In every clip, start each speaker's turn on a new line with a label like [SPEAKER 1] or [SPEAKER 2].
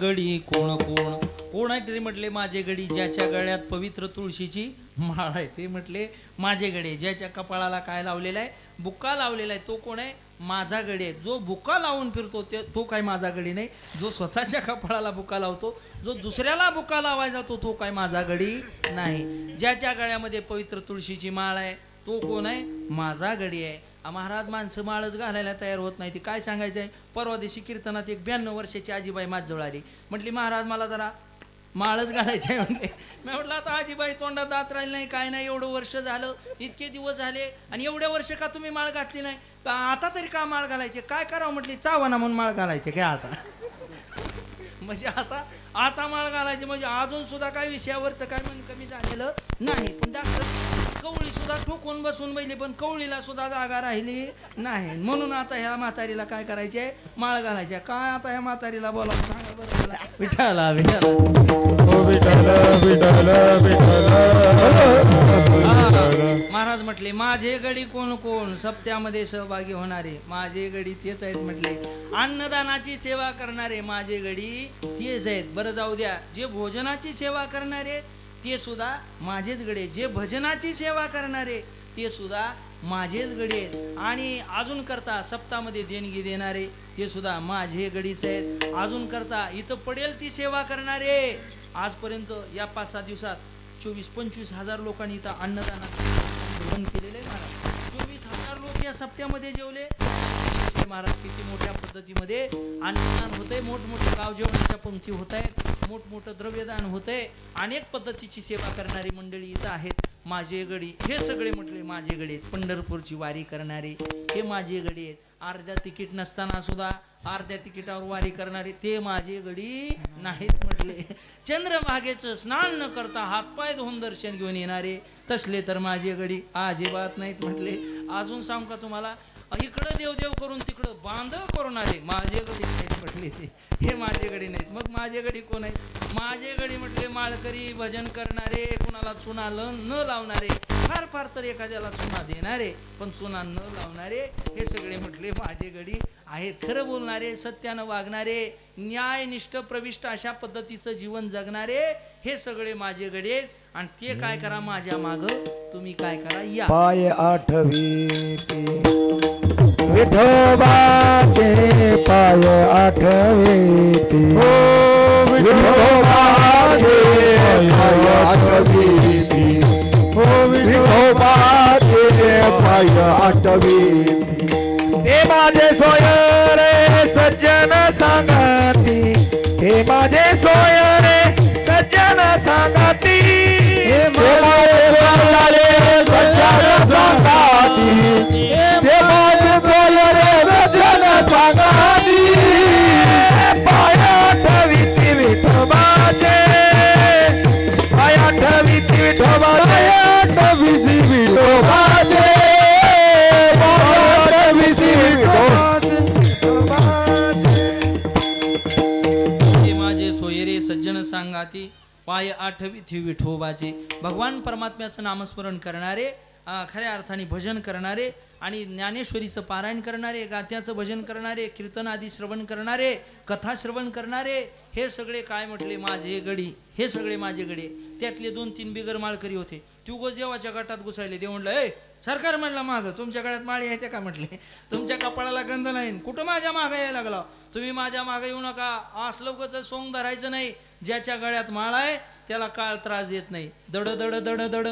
[SPEAKER 1] गडी कोण कोण. कोणातरी म्हटले माझे गडी ज्याच्या गळ्यात पवित्र तुळशीची माळ आहे ते म्हटले माझे गडी. ज्याच्या कपाळाला काय लावलेला आहे, बुक्का लावलेला आहे, तो कोण आहे, माझा गडी आहे. जो बुक्का लावून फिरतो तो काय माझा गडी नाही. जो स्वतःच्या कपाळाला बुक्का लावतो, जो दुसऱ्याला बुक्का लावायचा जातो, तो काय माझा गडी नाही. ज्याच्या गळ्यामध्ये पवित्र तुळशीची माळ आहे तो कोण आहे, माझा गडी आहे. महाराज माणसं माळच घालायला तयार होत नाही. ती काय सांगायचं आहे. परवा दिवशी कीर्तनात एक 92 वर्षाची आजीबाई माझजवळ आली. म्हटली महाराज मला जरा माळच घालायचं आहे म्हणले. मी म्हटलं आता आजीबाई तोंडात दात राहिले नाही काय नाही, एवढं वर्ष झालं, इतके दिवस झाले आणि एवढ्या वर्ष का तुम्ही माळ घातली नाही, आता तरी का माळ घालायचे, काय करावं म्हटली. चावाना म्हणून माळ घालायचे काय आता. म्हणजे आता माळ घालायची म्हणजे अजून सुद्धा काय विषयावरचं काय मन कमी झालेलं नाही. डॉक्टर कवळी सुद्धा ठोकून बसून बसली पण कवळीला सुद्धा जागा राहिली नाही. म्हणून आता ह्या म्हातारीला काय करायचे, माळ घालायचे. काय आता ह्या म्हातारीला बोलावं सांगा बरं. विठाला विठाला महाराज म्हटले माझे गडी कोण कोण. सप्त्यामध्ये सहभागी होणारे माझे गडी तेच आहेत म्हटले. अन्नदानाची सेवा करणारे माझे गडी तेच आहेत. बरं जाऊ द्या, जे भोजनाची सेवा करणारे ते सुद्धा माझेच गडे. जे भजनाची सेवा करणारे ते सुद्धा माझेच गडे आहेत. आणि अजून करता सप्ताहामध्ये देणगी देणारे ते सुद्धा माझे गडीच आहेत. अजून करता इथं पडेल ती सेवा करणारे. आजपर्यंत या 5-6 दिवसात 24-25 हजार लोकांनी इथं अन्नदानाचं केलेलं आहे महाराज. 24,000 लोक या सप्त्यामध्ये जेवले महाराज. किती मोठ्या पद्धतीमध्ये अन्नदान होतंय, मोठमोठे गाव जेवणाच्या पंक्ती होत आहेत, मोठमोठं द्रव्यदान होतंय. अनेक पद्धतीची सेवा करणारी मंडळी इथं आहेत. माझे गडी हे सगळे म्हटले माझे गडी आहेत. पंढरपूरची वारी करणारे हे माझे गडी आहेत. अर्ध्या तिकीट नसताना सुद्धा अर्ध्या तिकिटावर वारी करणारे ते माझे गडी नाहीत म्हटले. चंद्रभागेचं स्नान न करता हातपाय धुवून दर्शन घेऊन येणारे तसले तर माझे गडी अजिबात नाहीत म्हटले. अजून सांग का तुम्हाला, इकडं देवदेव करून तिकडं बांध करणारे माझे गडी नाहीत म्हटले. ते हे माझे गडी नाहीत. मग माझे गडी कोण आहेत, माझे गडी म्हटले माळकरी भजन करणारे, कुणाला चुना न लावणारे, फार फार तर एखाद्याला चुना देणारे पण चुना न लावणारे हे सगळे म्हटले माझे गडी आहेत. खरं बोलणारे, सत्यानं वागणारे, न्यायनिष्ठ प्रविष्ट अशा पद्धतीचं जीवन जगणारे हे सगळे माझे गडी आहेत. आणि ते काय करा माझ्या माग तुम्ही काय करा या.
[SPEAKER 2] पाय आठवी विठोबाचे पाय आठवी विठोबाचे पाय आठवी विठोबाचे पाय आठवी. हे माझे सोयरे सज्जन सांगती, हे माझे सोयरे सज्जन सांगती, हे माझे सज्जन सांगती, हे माझे सोयरे सज्जन सांगती. पाय आठवीती विठोबाचे, पाय आठवीती विठोबाचे, आठवीसी विठोबाचे,
[SPEAKER 1] माझे सोयरे सज्जन सांगाती, पाय आठवीती विठोबाचे. भगवान परमात्म्याचं नामस्मरण करणारे, खऱ्या अर्थाने भजन करणारे आणि ज्ञानेश्वरीचं पारायण करणारे, गात्याचं भजन करणारे, कीर्तन आदी श्रवण करणारे, कथा श्रवण करणारे हे सगळे काय म्हटले माझे गडी. हे सगळे माझे गडी. त्यातले 2-3 बिगर माळकरी होते. ती उगाच देवाच्या गटात घुसायले. देव म्हणलं ए सरकार म्हणला माग तुमच्या गळ्यात माळी आहे ते का म्हटले, तुमच्या कपाळाला गंध नाही, कुठं माझ्या मागं यायला लागला. तुम्ही माझ्या मागं येऊ नका. असलं उगाच सोंग धरायचं नाही. ज्याच्या गळ्यात माळ आहे त्याला काळ त्रास देत नाही. दड दड दड दड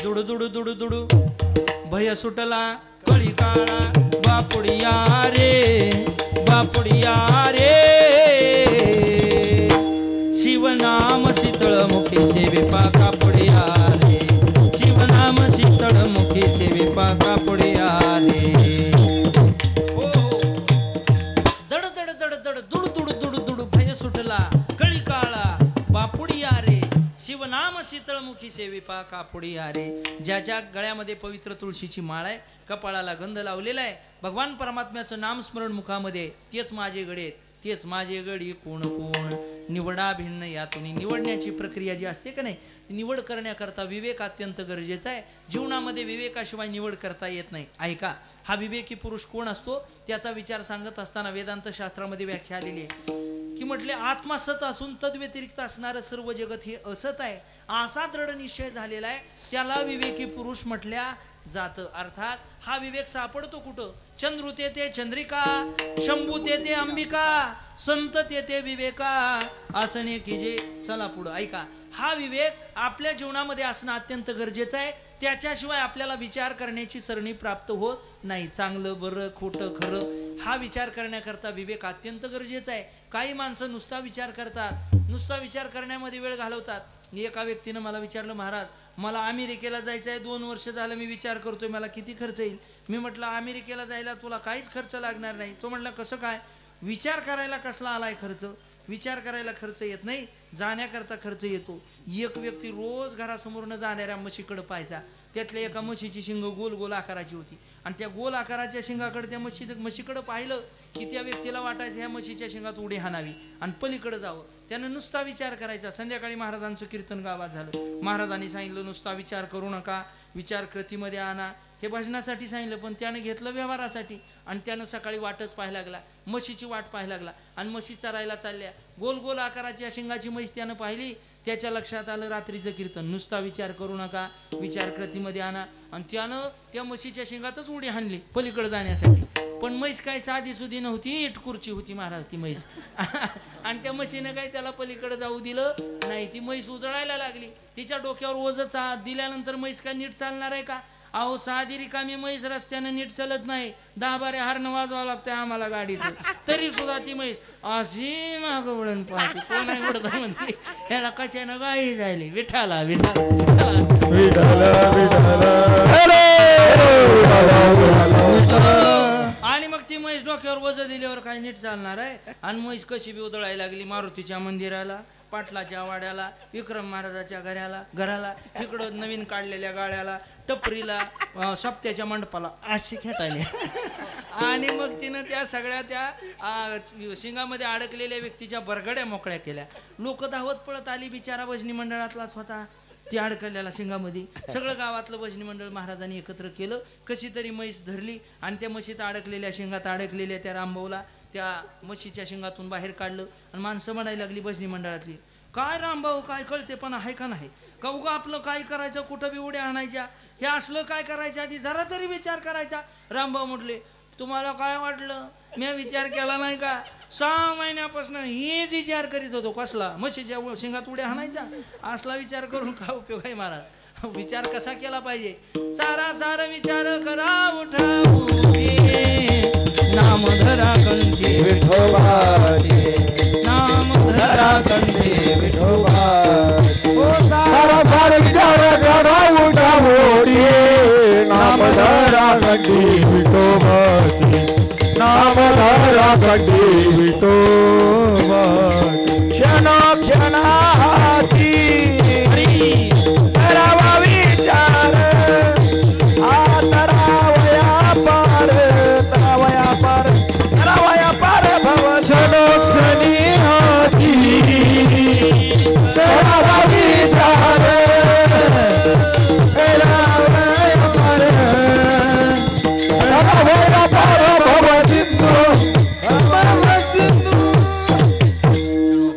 [SPEAKER 1] दुडू दुडू दुडू दुडू भय सुटला कळी काळा बापुडिया रे बापुडिया रे. शिवनाम शीतळ मुखे सेवे पाका पुढिया रे, शिवनाम शीतळ मुखे सेवे पाका पुढिया रे. हो दड दड दड दड दुडू दुडू दुडू दुडू भय सुटला कळी काळा बापुडिया रे, शिवनाम शीतळमुखी सेविपा कापुडिया रे. ज्याच्या गळ्यामध्ये पवित्र तुळशीची माळ आहे, कपाळाला गंध लावलेला आहे, भगवान परमात्म्याचं नामस्मरण मुखामध्ये, तेच माझे गडे, तेच माझे गडी कोण कोण. निवडा भिन्न यातून. निवडण्याची प्रक्रिया जी असते का नाही, निवड करण्याकरता विवेक अत्यंत गरजेचा आहे. जीवनामध्ये विवेकाशिवाय निवड करता येत नाही. ऐका, हा विवेकी पुरुष कोण असतो त्याचा विचार सांगत असताना वेदांत शास्त्रामध्ये व्याख्या आलेली आहे. की म्हटले आत्मा सत असून तद्व्यतिरिक्त असणारं सर्व जगत हे असत आहे, असा दृढ निश्चय झालेला आहे, त्याला विवेकी पुरुष म्हटल्या जातं. अर्थात हा विवेक सापडतो कुठं? चंद्रू ते चंद्रिका, शंभू ते अंबिका, संत ते विवेका, असणे की जे. चला पुढं ऐका. हा विवेक आपल्या जीवनामध्ये असणं अत्यंत गरजेचं आहे. त्याच्याशिवाय आपल्याला विचार करण्याची सरणी प्राप्त होत नाही. चांगलं बरं खोटं खरं हा विचार करण्याकरता विवेक अत्यंत गरजेचा आहे. काही माणसं नुसता विचार करतात, नुसता विचार करण्यामध्ये वेळ घालवतात. एका व्यक्तीनं मला विचारलं, महाराज मला अमेरिकेला जायचं आहे, 2 वर्ष झालं मी विचार करतोय, मला किती खर्च येईल? मी म्हटलं अमेरिकेला जायला तुला काहीच खर्च लागणार नाही. तो म्हटला कसं काय? विचार करायला कसला आलाय खर्च? विचार करायला खर्च येत नाही, जाण्याकरता खर्च येतो. एक व्यक्ती रोज घरासमोरनं जाणाऱ्या म्हशीकडे पाहायचा. त्यातल्या एका म्हशीची शिंग गोल गोल आकाराची होती आणि त्या गोल आकाराच्या शिंगाकडे त्या म्हशीकडे पाहिलं की त्या व्यक्तीला वाटायचं ह्या म्हशीच्या शिंगात उडी हाणावी आणि पलीकडे जावं. त्यानं नुसता विचार करायचा. संध्याकाळी महाराजांचं कीर्तन गावात झालं. महाराजांनी सांगितलं नुसता विचार करू नका, विचार कृतीमध्ये आणा. हे भजनासाठी सांगितलं, पण त्यानं घेतलं व्यवहारासाठी आणि त्यानं सकाळी वाटच पाहायला लागला, म्हशीची वाट पाहायला लागला आणि म्हशी चरायला चालल्या. गोल गोल आकाराच्या शिंगाची म्हैस त्यानं पाहिली. त्याच्या लक्षात आलं रात्रीचं कीर्तन, नुसता विचार करू नका, विचार कृतीमध्ये आणा. आणि त्यानं त्या म्हशीच्या शिंगातच उडी हाणली पलीकडे जाण्यासाठी. पण म्हैस काय साधी सुधी नव्हती, इटकुरची होती महाराज ती म्हैस. आणि त्या म्हशीनं काय त्याला पलीकडे जाऊ दिलं नाही. ती म्हैस उजळायला लागली. तिच्या डोक्यावर ओझ दिल्यानंतर म्हैस काय नीट चालणार आहे का? अहो साधी रिकामी म्हैस रस्त्यानं नीट चालत नाही, 10-12 हार्न वाजवावं लागतंय आम्हाला गाडीचं, तरी सुद्धा ती म्हैस अशी माग वळण पाहते. कोण आहे वडत म्हणते, ह्याला कशानं गाडी जायली. विठाला आणि मग ती म्हैस डोक्यावर वज दिल्यावर काय नीट चालणार आहे? आणि म्हैस कशी बी उधळायला लागली मारुतीच्या मंदिराला, पाटलाच्या वाड्याला, विक्रम महाराजाच्या घराला, इकडं नवीन काढलेल्या गाळ्याला, टपरीला, सप्त्याच्या मंडपाला अशी खेटायली. आणि मग तिनं त्या सगळ्या त्या शिंगामध्ये अडकलेल्या व्यक्तीच्या बरगड्या मोकळ्या केल्या. लोक धावत पळत आली. बिचारा भजनी मंडळातलाच होता ती अडकलेल्या शिंगामध्ये. सगळं गावातलं भजनी मंडळ महाराजांनी एकत्र केलं. कशी तरी म्हैस धरली आणि त्या म्हशीत अडकलेल्या शिंगात अडकलेल्या त्या रामभाऊला त्या म्हशीच्या शिंगातून बाहेर काढलं. आणि माणसं म्हणायला लागली भजनी मंडळातली, काय रामभाऊ काय कळते पण आहे का नाही? का उगा आपलं काय करायचं, कुठं बी उड्या आणायच्या, हे असलं काय करायच्या आधी जरा तरी विचार करायचा. रामभाऊ म्हटले, तुम्हाला काय वाटलं मी विचार केला नाही का? 6 महिन्यापासून हेच विचार करीत होतो. कसला? म्हशीच्या शिंगात उड्या हाणायचा? असला विचार करून काय उपयोग आहे महाराज? विचार कसा केला पाहिजे? सारा सारा विचार करा उठाऊ नाम धरा कंठी
[SPEAKER 2] विठोबाचे,
[SPEAKER 1] नाम धरा कंठी
[SPEAKER 2] विठोबाचे, सारा सारा विचार करा उठावोरी नाम धरा कंठी विठोबाचे, नाम धरा कंठी विठोबाचे. क्षण क्षणाची करावा विचार, तरावया पार, तरावया पार, तरावया पार भव. क्षण क्षणी हाती करावा विचार, तरावया पार, तरावया पार भव सिंधू, भव सिंधू.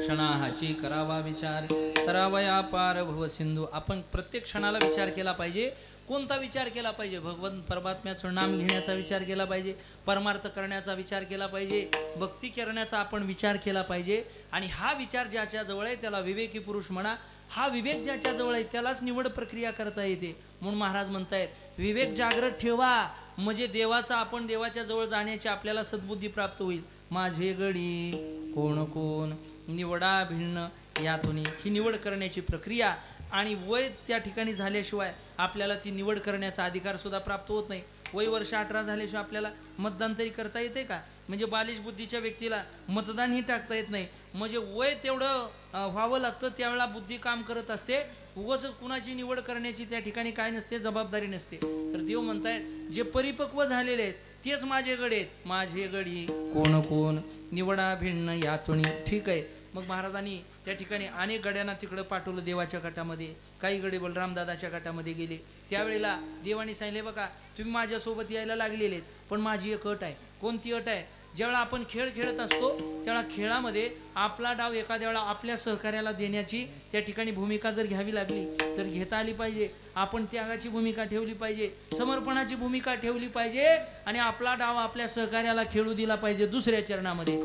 [SPEAKER 1] क्षणाची करावा विचार, तरावया पार भव सिंधू. आपण प्रत्येक क्षणाला विचार केला पाहिजे. कोणता विचार केला पाहिजे? भगवान परमात्म्याचं नाम घेण्याचा विचार केला पाहिजे, परमार्थ करण्याचा विचार केला पाहिजे, भक्ती करण्याचा आपण विचार केला पाहिजे. आणि हा विचार ज्याच्या जवळ आहे त्याला विवेकी पुरुष म्हणा. हा विवेक ज्याच्या जवळ आहे त्यालाच निवड प्रक्रिया करता येते. म्हणून महाराज म्हणतायत विवेक जागृत ठेवा, म्हणजे देवाचा आपण देवाच्या जवळ जाण्याची आपल्याला सद्बुद्धी प्राप्त होईल. माझे गडी कोण कोण निवडा भिन्न यातून ही निवड करण्याची प्रक्रिया. आणि वय त्या ठिकाणी झाल्याशिवाय आपल्याला ती निवड करण्याचा अधिकार सुद्धा प्राप्त होत नाही. वय वर्ष 18 झाल्याशिवाय आपल्याला मतदान तरी करता येते का? म्हणजे बालिश बुद्धीच्या व्यक्तीला मतदानही टाकता येत नाही. म्हणजे वय तेवढं व्हावं लागतं, त्यावेळेला बुद्धी काम करत असते. उगाच कुणाची निवड करण्याची त्या ठिकाणी काय नसते, जबाबदारी नसते. तर देव म्हणतायत जे परिपक्व झालेले आहेत तेच माझे गडी आहेत. माझे गडी कोण कोण निवडा भिन्न यातून. ठीक आहे. मग महाराजांनी त्या ठिकाणी अनेक गड्यांना तिकडं पाठवलं देवाच्या गटामध्ये. काही गडे बलरामदादाच्या गटामध्ये गेले. त्यावेळेला देवाने सांगितले, बघा तुम्ही माझ्यासोबत यायला लागलेले, पण माझी एक अट आहे. कोणती अट आहे? ज्यावेळेला आपण खेळ खेळत असतो त्यावेळेला खेळामध्ये आपला डाव एखाद्या वेळा आपल्या सहकार्याला देण्याची त्या ठिकाणी भूमिका जर घ्यावी लागली तर घेता आली पाहिजे. आपण त्यागाची भूमिका ठेवली पाहिजे, समर्पणाची भूमिका ठेवली पाहिजे आणि आपला डाव आपल्या सहकार्याला खेळू दिला पाहिजे. दुसऱ्या चरणामध्ये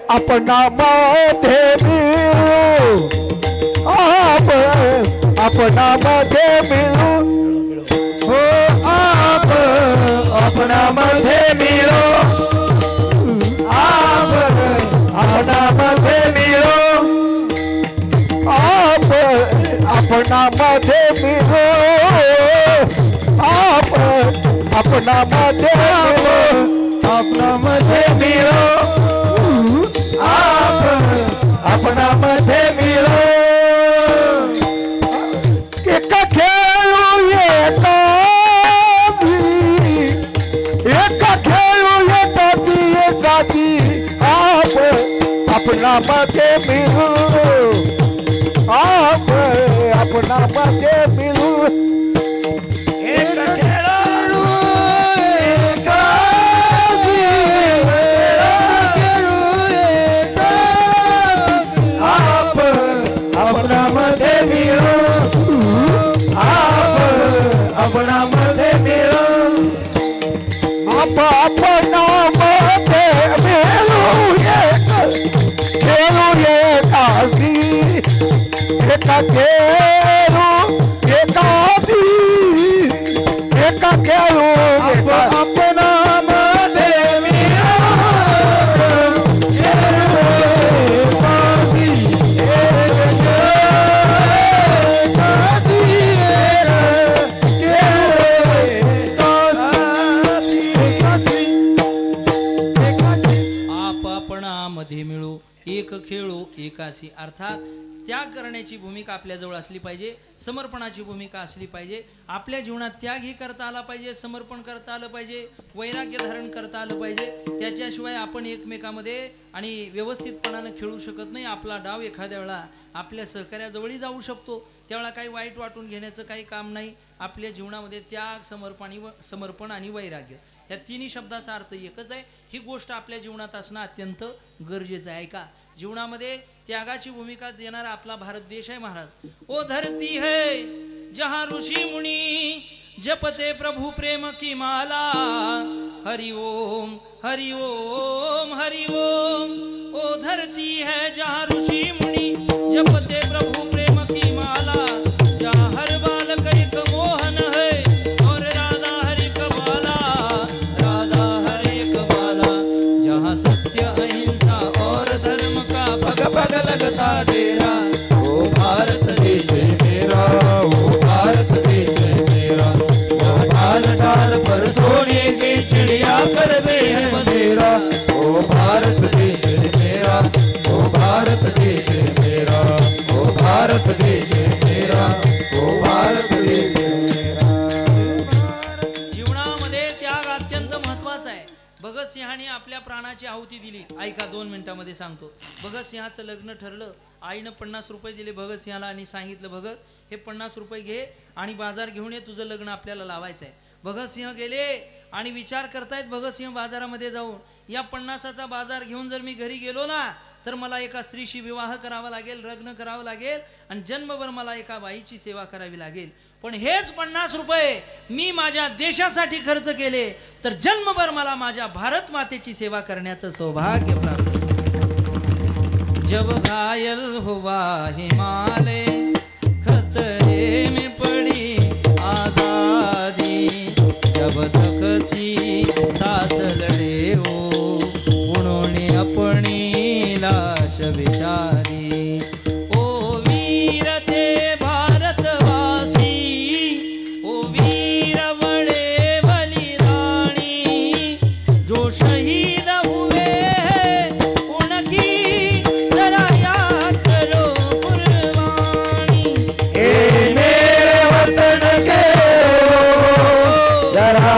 [SPEAKER 2] आपणामध्ये मिळू हो आपणामध्ये मिळू आपणामध्ये मिळू आपणामध्ये मिळू आपणामध्ये आपणामध्ये मिळू आपणामध्ये मिळू एका खेळू एका खेळू एकाची आपणामध्ये मिळू आपणामध्ये मिळू एका खेळू आपणामध्ये मिळू आपणामध्ये मिळू आपणामध्ये मिळू खेळू एकाची एका खेळू एकाची एका खेळू आपणामध्ये
[SPEAKER 1] मध्ये मिळू एक खेळू एकाशी. अर्थात त्याग करण्याची भूमिका आपल्या जवळ असली पाहिजे, समर्पणाची भूमिका असली पाहिजे. आपल्या जीवनात त्याग ही करता आला पाहिजे, समर्पण करता आलं पाहिजे, वैराग्य धारण करता आलं पाहिजे. त्याच्याशिवाय आपण एकमेकामध्ये आणि व्यवस्थितपणानं खेळू शकत नाही. आपला डाव एखाद्या वेळा आपल्या सहकार्याजवळही जाऊ शकतो, त्यावेळेला काही वाईट वाटून घेण्याचं काही काम नाही. आपल्या जीवनामध्ये त्याग, समर्पण आणि वैराग्य या तिन्ही शब्दाचा अर्थ एकच आहे. ही गोष्ट आपल्या जीवनात असणं अत्यंत गरजेचं आहे. का जीवनामध्ये त्यागाची भूमिका देणारा आपला भारत देश आहे महाराज. ओ धरती है जहां ऋषि मुनि जपते प्रभु प्रेम की माला. हरि ओम हरि ओम हरि ओम. ओ धरती है जहां ऋषि मुनि जपते प्रभु प्रेम की माला. जहां हर बालक एक मोहन है और राधा हरि कबाला. राधा हरि कबाला. जहां सत्य अहिंसा और धर्म का पग पग लगता तेरा. ओ भारत देश मेरा, ओ भारत देश मेरा. डाल डाल पर सोने की चिड़िया कर दे है बसेरा. ओ भारत देश मेरा, ओ भारत देश मेरा, ओ भारत देश मेरा, ओ भारत देश मेरा. जीवनामध्ये त्याग अत्यंत महत्वाचा आहे. भगतसिंहाने आपल्या प्राणाची आहुती दिली. ऐका 2 मिनिटांमध्ये सांगतो. भगतसिंहाचं लग्न ठरलं. आईनं 50 रुपये दिले भगतसिंहाला आणि सांगितलं, भगत हे 50 रुपये घे आणि बाजार घेऊन ये, तुझं लग्न आपल्याला लावायचं आहे. भगतसिंह गेले आणि विचार करतायत भगतसिंह बाजारामध्ये जाऊन, या 50चा बाजार घेऊन जर मी घरी गेलो ना तर मला एका स्त्रीशी विवाह करावा लागेल, लग्न करावं लागेल आणि जन्मभर मला एका बाईची सेवा करावी लागेल. पण हेच 50 रुपये मी माझ्या देशासाठी खर्च केले तर जन्मभर मला माझ्या भारत मातेची सेवा करण्याचं सौभाग्य प्राप्त. जब घायल हुआ हिमालय खतरे में पड़ी आजादी. जब तक थी सांस लड़े हो उन्होंने अपनी लाश बिचारी. ओ वीर थे भारतवासी, ओ वीर बड़े बलिदानी. जो शहीद हुए उनकी जरा याद करो कुर्बानी.
[SPEAKER 2] मेरे वतन के जरा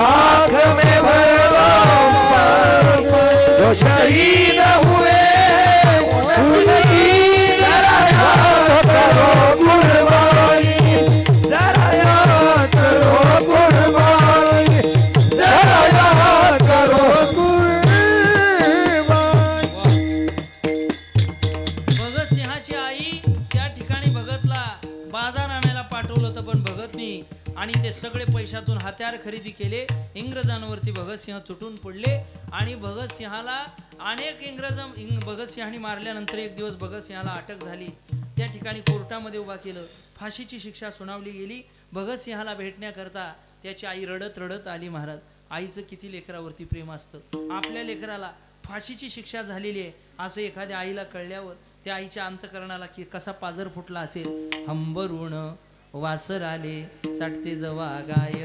[SPEAKER 1] हत्यार खरेदी केले. इंग्रजांवरती भगतसिंह तुटून पडले आणि भगतसिंहाला अनेक भगतसिंहांनी मारल्यानंतर एक दिवस भगतसिंहाला अटक झाली. त्या ठिकाणी कोर्टामध्ये उभा केलं. फाशीची शिक्षा सुनावली गेली. भगतसिंहाला भेटण्याकरता त्याची आई रडत रडत आली. महाराज, आईचं किती लेकरावरती प्रेम असतं. आपल्या लेकराला फाशीची शिक्षा झालेली आहे असं एखाद्या आईला कळल्यावर त्या आईच्या अंतकरणाला कसा पाजर फुटला असेल. हंबरुण वासर आले चाटते जवा गाय,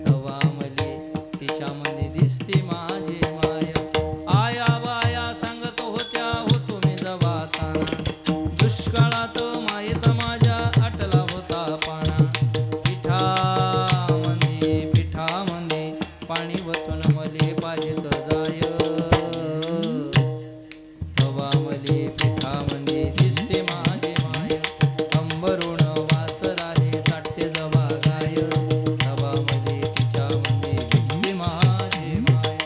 [SPEAKER 1] तवा मले तिच्यामध्ये दिसते माझे माय. आया बाया सांगत होत्या होतो मी जवाताना, दुष्काळात मायेचा माझ्या आटला होता पाणा. पिठामध्ये पाणी वतून मले पाजेत जाय, तवा मले पिठामध्ये दिसते माझे माय. अंबरुण वासर आले चाटते जवा गाय, तवा मले तिच्यामध्ये दिसते माझे माय.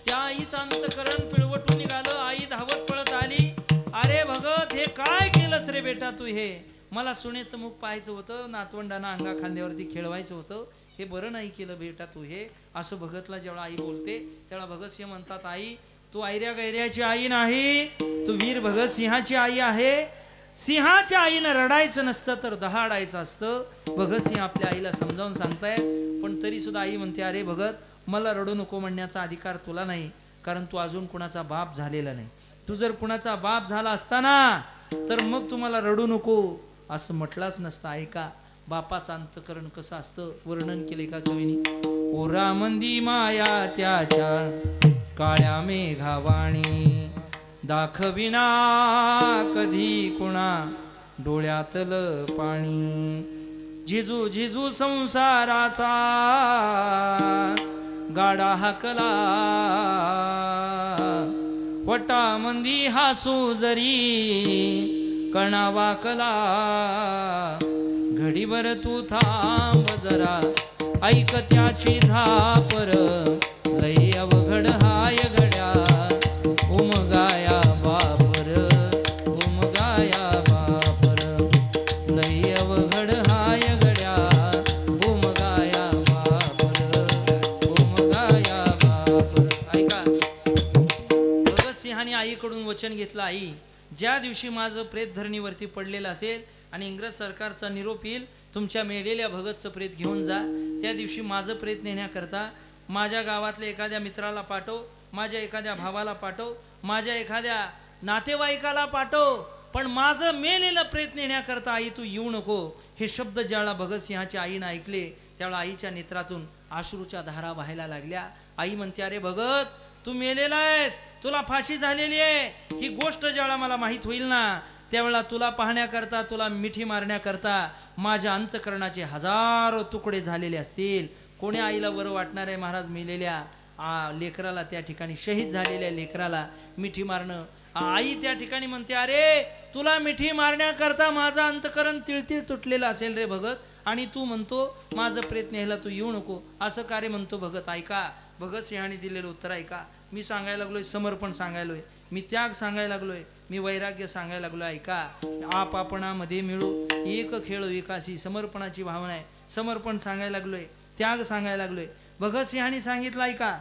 [SPEAKER 1] त्या आईचं अंतकरण पिळवटून निघालं. आई धावत पळत आली. अरे भगत, हे काय केलंस रे बेटा तू? हे मला सुनेचं मुख पाहायचं होतं, नातवंडांना अंगा खांद्यावरती खेळवायचं होतं, हे बरं नाही केलं बेटा तू हे. असं भगतला जेव्हा आई बोलते तेव्हा भगतसिंह म्हणतात, आई तू ऐऱ्या गैऱ्याची आई नाही, तू वीर भगतसिंहाची आई आहे. सिंहाच्या आईनं रडायचं नसतं तर दहाडायचं असतं. भगतसिंह आपल्या आईला समजावून सांगताय, पण तरी सुद्धा आई म्हणते, अरे भगत, मला रडू नको म्हणण्याचा अधिकार तुला नाही, कारण तू अजून कुणाचा बाप झालेला नाही. तू जर कुणाचा बाप झाला असताना तर मग तुम्हाला रडू नको असं म्हटलाच नसतं. ऐका बापाचं अंतकरण कसं असतं, वर्णन केले का कवीनी. ओरा मंदी माया त्याच्या काळ्या मेघावाणी, दाखविना कधी कुणा डोळ्यातलं पाणी. झिजू झिजू संसाराचा गाडा हाकला, वटामंदी हासू जरी कणा वाकला. घडीभर तू थांब जरा, ऐक त्याची धापर, लई अवघड हाय घड्या उमगाया बापर, उमगाया बापर. लई अवघड हाय घड्या उमगाया बापर, उमगाया बापर. ऐका, भगतसिंहाने आईकडून वचन घेतलं, आई ज्या दिवशी माझं प्रेत धरणीवरती पडलेलं असेल आणि इंग्रज सरकारचा निरोप येईल, तुमच्या मेलेल्या भगतचं प्रेत घेऊन जा. त्या दिवशी माझं प्रेत नेण्याकरता माझ्या गावातल्या एखाद्या मित्राला पाठव, माझ्या एखाद्या भावाला पाठव, माझ्या एखाद्या नातेवाईकाला पाठव, पण माझं मेलेलं प्रेत नेण्याकरता आई तू येऊ नको. हे शब्द ज्यावेळा भगतसिंहाच्या आईनं ऐकले त्यावेळा आईच्या नेत्रातून अश्रूच्या धारा वाहायला लागल्या. आई म्हणते, अरे भगत, तू मेलेला आहेस, तुला फाशी झालेली आहे. ही गोष्ट ज्यावेळा मला माहीत होईल ना त्यावेळा तुला पाहण्याकरता, तुला मिठी मारण्याकरता माझ्या अंतकरणाचे हजारो तुकडे झालेले असतील. कोणी आईला बरं वाटणार आहे महाराज मेलेल्या लेकराला, त्या ठिकाणी शहीद झालेल्या लेकराला मिठी मारणं. आई त्या ठिकाणी म्हणते, अरे तुला मिठी मारण्याकरता माझं अंतकरण तिळतिळ तुटलेलं असेल रे भगत, आणि तू म्हणतो माझं प्रेत न्यायला तू येऊ नको, असं कार्य म्हणतो भगत. ऐका, भगतसिंहाने दिलेलं उत्तर ऐका. मी सांगायला लागलोय समर्पण सांगायलोय, मी त्याग सांगायला लागलोय, मी वैराग्य सांगायला लागलोय. ऐका, आपापणामध्ये मिळू एक खेळ एकाशी, समर्पणाची भावना आहे. समर्पण सांगायला लागलोय, त्याग सांगायला लागलोय. भगतसिंहाने सांगितलं, ऐका.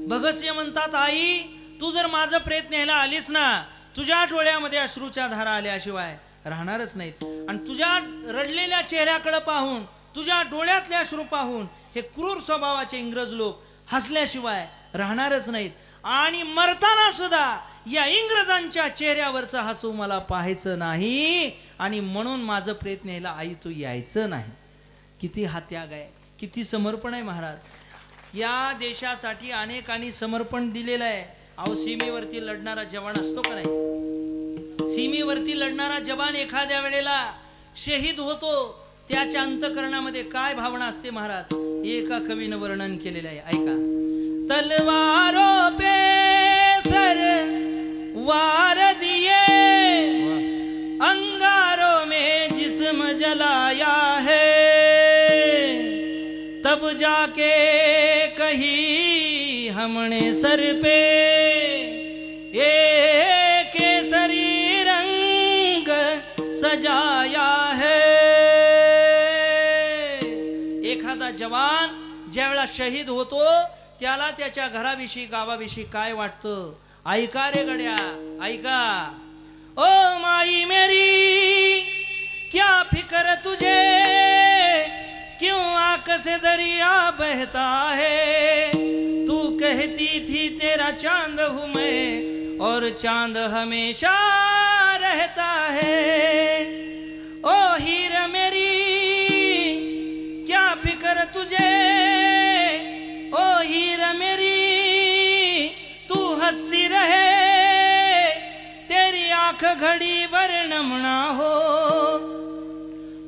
[SPEAKER 1] भगतसिंह म्हणतात, आई तू जर माझं प्रेत न्यायला आलीस ना, तुझ्या डोळ्यामध्ये अश्रूच्या धारा आल्याशिवाय राहणारच नाहीत. आणि तुझ्या रडलेल्या चेहऱ्याकडे पाहून, तुझ्या डोळ्यातले अश्रू पाहून हे क्रूर स्वभावाचे इंग्रज लोक हसल्याशिवाय राहणारच नाहीत. आणि मरताना सुद्धा या इंग्रजांच्या चेहऱ्यावरचं हसू मला पाहायचं नाही, आणि म्हणून माझं प्रेत न्यायला आई तू यायचं नाही. किती हा त्याग आहे, किती समर्पण आहे महाराज. या देशासाठी अनेकांनी समर्पण दिलेलं आहे. अहो, सीमेवरती लढणारा जवान असतो का नाही, सीमेवरती लढणारा जवान एखाद्या वेळेला शहीद होतो, त्याच्या अंतकरणामध्ये काय भावना असते महाराज, एका कवीनं वर्णन केलेलं आहे. ऐका. तलवारों पे सर वार दिए, अंगारों में जिस्म जलाया है, तब जाके कही हमने सर पे ये केसरी रंग सजाया है. जवान ज्यावेळा शहीद होतो त्याला त्याच्या घराविषयी गावाविषयी काय वाटतं ऐका रे गड्या ऐका। ओ माई मेरी क्या फिक्र तुझे क्यों आंख से दरिया बहता है तू कहती थी तेरा चांद हूं मैं और चांद हमेशा रहता है। ओ हीर मेरी क्या फिक्र तुझे ओ हीर मेरी तू हंसती रहे तेरी आंख घड़ी भर नम ना हो।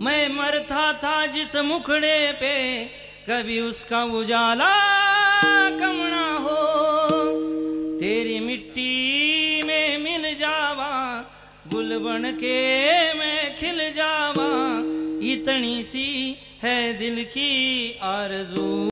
[SPEAKER 1] मैं मरता था जिस मुखड़े पे कभी उसका उजाला कम ना हो। तेरी मिट्टी में मिल जावा गुल बन के मैं खिल जावा इतनी सी है दिल की आरज़ू।